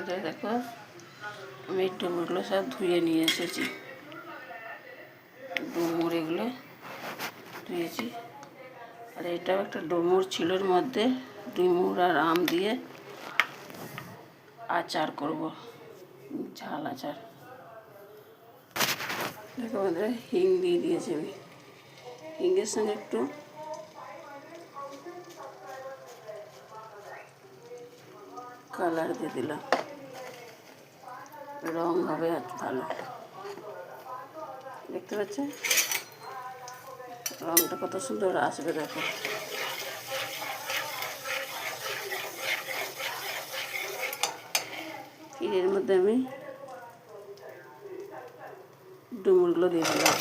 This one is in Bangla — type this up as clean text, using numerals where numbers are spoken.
বন্ধুরা দেখো, আমি এই ডুমুরগুলো সব ধুয়ে নিয়ে এসেছি। ডুমুর এগুলো ধুয়েছি। আর এটাও একটা ডুমুর ছিল, এর মধ্যে ডুমুর আর আম দিয়ে আচার করব, ঝাল আচার। দেখো বন্ধুরা, হিং দিয়ে দিয়েছি আমি। হিংয়ের সঙ্গে একটু কালার দিয়ে দিলাম, রং হবে ভালো। দেখতে পাচ্ছেন রংটা কত সুন্দর আসবে। দেখো এর মধ্যে আমি ডুমুরগুলো দিয়ে দিলাম।